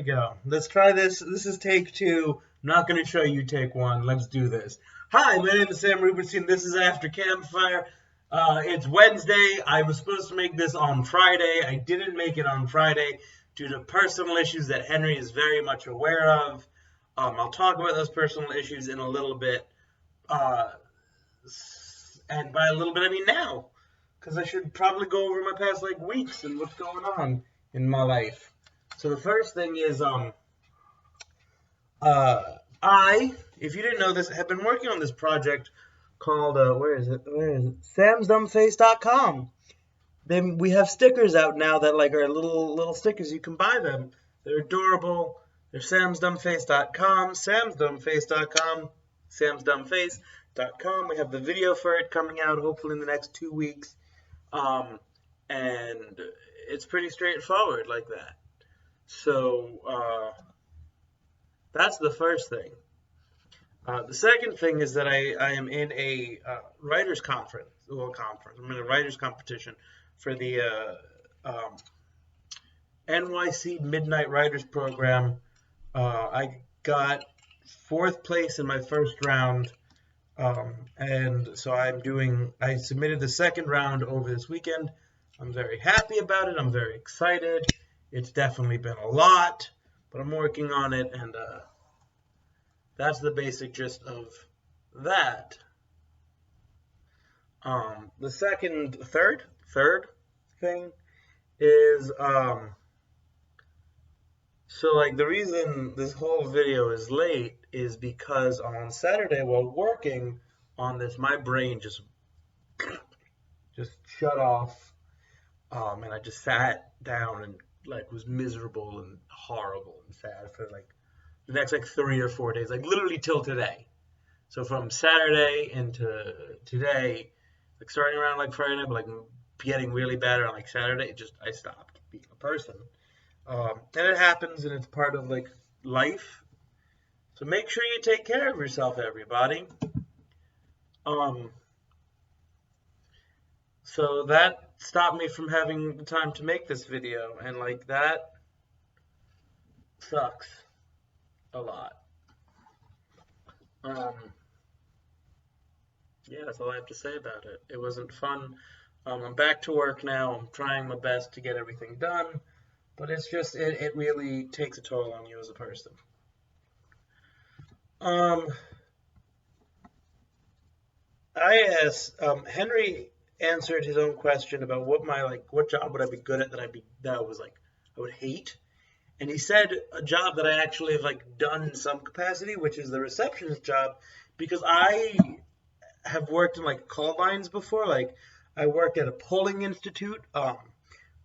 go. Let's try this. This is take two. I'm not going to show you take one. Let's do this. Hi, my name is Sam Rubenstein. This is After Campfire. It's Wednesday. I was supposed to make this on Friday. I didn't make it on Friday due to personal issues that Henry is very much aware of. I'll talk about those personal issues in a little bit. And by a little bit, I mean now. Because I should probably go over my past weeks and what's going on in my life. So the first thing is, if you didn't know this, have been working on this project called, where is it? samsdumbface.com. Then we have stickers out now that are little stickers. You can buy them. They're adorable. They're samsdumbface.com, samsdumbface.com, samsdumbface.com. We have the video for it coming out hopefully in the next 2 weeks. And it's pretty straightforward like that. So that's the first thing. The second thing is that I am in a writers conference. I'm in a writers competition for the NYC Midnight Writers Program. I got 4th place in my first round, and so I submitted the second round over this weekend. I'm very happy about it. I'm very excited. It's definitely been a lot, but I'm working on it, and that's the basic gist of that. The third thing is, the reason this whole video is late is because on Saturday while working on this, my brain just shut off, and I just sat down and was miserable and horrible and sad for the next 3 or 4 days, literally till today. So from Saturday into today, starting around Friday night, but getting really bad on Saturday, I stopped being a person. And it happens, and it's part of life. So make sure you take care of yourself, everybody. So that stopped me from having the time to make this video, and that sucks a lot. Yeah, that's all I have to say about it. It wasn't fun. I'm back to work now. I'm trying my best to get everything done, but it's just, it really takes a toll on you as a person. I asked, Henry answered his own question about what job would I be good at that I would hate. And he said a job that I actually have done in some capacity, which is the receptionist job, because I have worked in call lines before. I worked at a polling institute,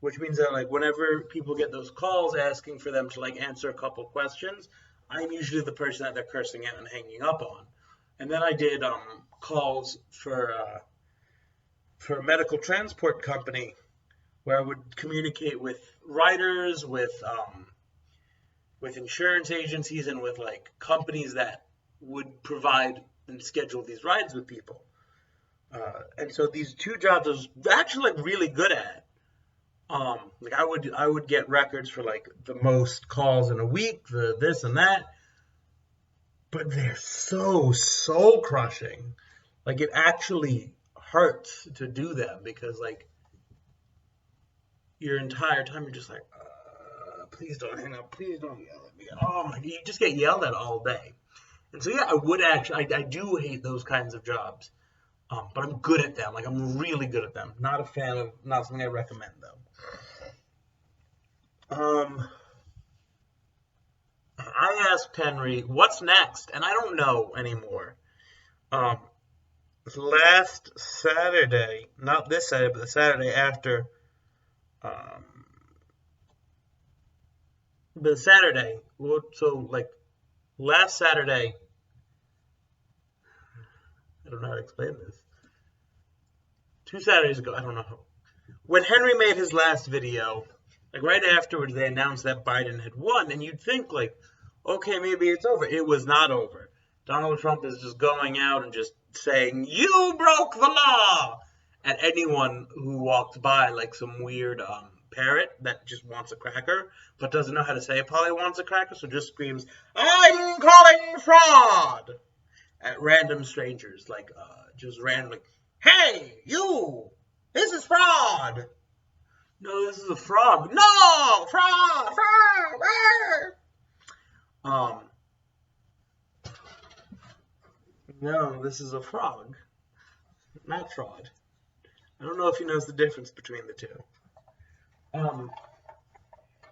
which means that whenever people get those calls asking for them to answer a couple questions, I'm usually the person that they're cursing out and hanging up on. And then I did calls for a medical transport company where I would communicate with writers, with insurance agencies, and with companies that would provide and schedule these rides with people. And so these two jobs I was actually really good at. I would get records for the most calls in a week, the this and that. But they're so soul crushing. It actually hurts to do them because your entire time you're just please don't hang up, please don't yell at me. Oh my, you just get yelled at all day. And so yeah, I do hate those kinds of jobs. But I'm good at them. I'm really good at them. Not a fan of, not something I recommend though. I asked Henry, what's next? And I don't know anymore. Last Saturday, not this Saturday, but the Saturday after, last Saturday, I don't know how to explain this. 2 Saturdays ago, I don't know. When Henry made his last video, right afterwards, they announced that Biden had won, and you'd think, okay, maybe it's over. It was not over. Donald Trump is just going out and just saying, "You broke the law," at anyone who walked by, some weird parrot that just wants a cracker, but doesn't know how to say Polly wants a cracker, so just screams, "I'm calling fraud!" at random strangers, like just randomly. Hey, you! This is fraud! No, this is a frog. No! Fraud! Fraud! No, this is a frog, not fraud. I don't know if he knows the difference between the two.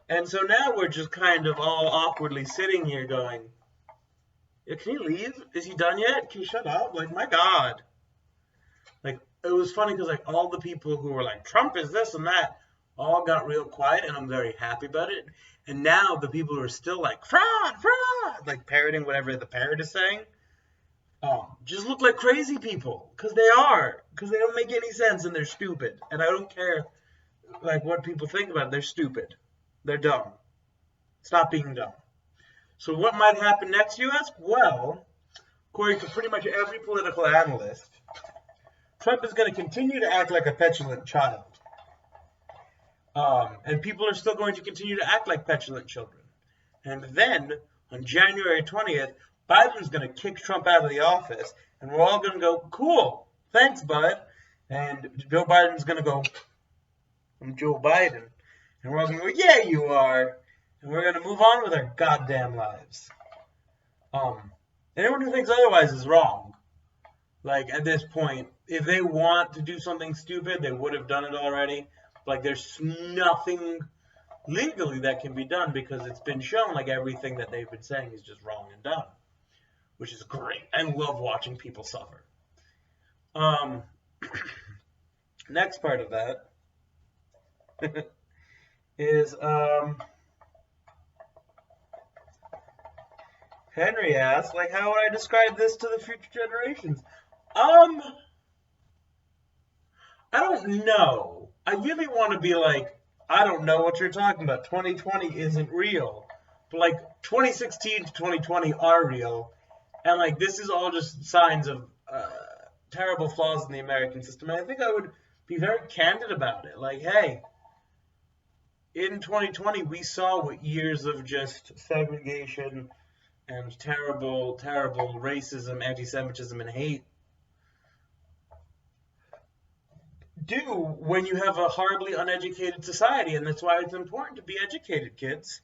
And so now we're just kind of all awkwardly sitting here going, yeah, can he leave? Is he done yet? Can you shut up? Like, my God. Like, it was funny because, like, all the people who were like, Trump is this and that, all got real quiet, and I'm very happy about it. And now the people who are still like, fraud, fraud, like parroting whatever the parrot is saying, just look like crazy people. Because they are. Because they don't make any sense, and they're stupid. And I don't care, like, what people think about it. They're stupid. They're dumb. Stop being dumb. So what might happen next, you ask? Well, according to pretty much every political analyst, Trump is going to continue to act like a petulant child. And people are still going to continue to act like petulant children. And then, on January 20th, Biden's going to kick Trump out of the office, and we're all going to go, cool, thanks, bud. And Joe Biden's going to go, I'm Joe Biden. And we're all going to go, yeah, you are. And we're going to move on with our goddamn lives. Anyone who thinks otherwise is wrong. Like, at this point, if they want to do something stupid, they would have done it already. Like, there's nothing legally that can be done because it's been shown, like, everything that they've been saying is just wrong and dumb. Which is great. I love watching people suffer. Next part of that is, Henry asked, like, how would I describe this to the future generations? I don't know. I really want to be like, I don't know what you're talking about. 2020 isn't real. But, like, 2016 to 2020 are real. And, like, this is all just signs of terrible flaws in the American system. And I think I would be very candid about it. Like, hey, in 2020, we saw what years of just segregation and terrible, terrible racism, anti-Semitism, and hate do when you have a horribly uneducated society. And that's why it's important to be educated, kids.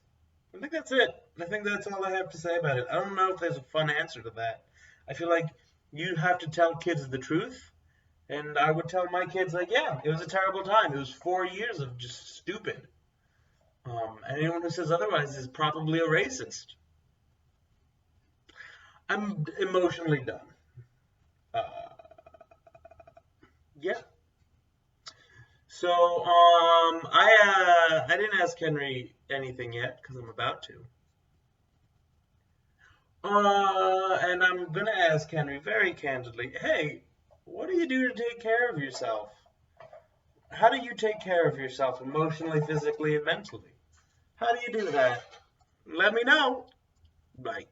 I think that's it. I think that's all I have to say about it. I don't know if there's a fun answer to that. I feel like you have to tell kids the truth. And I would tell my kids, like, yeah, it was a terrible time. It was 4 years of just stupid. And anyone who says otherwise is probably a racist. I'm emotionally done. Yeah. So, I didn't ask Henry anything yet, because I'm about to. And I'm going to ask Henry very candidly, hey, what do you do to take care of yourself? How do you take care of yourself emotionally, physically, and mentally? How do you do that? Let me know. Bye.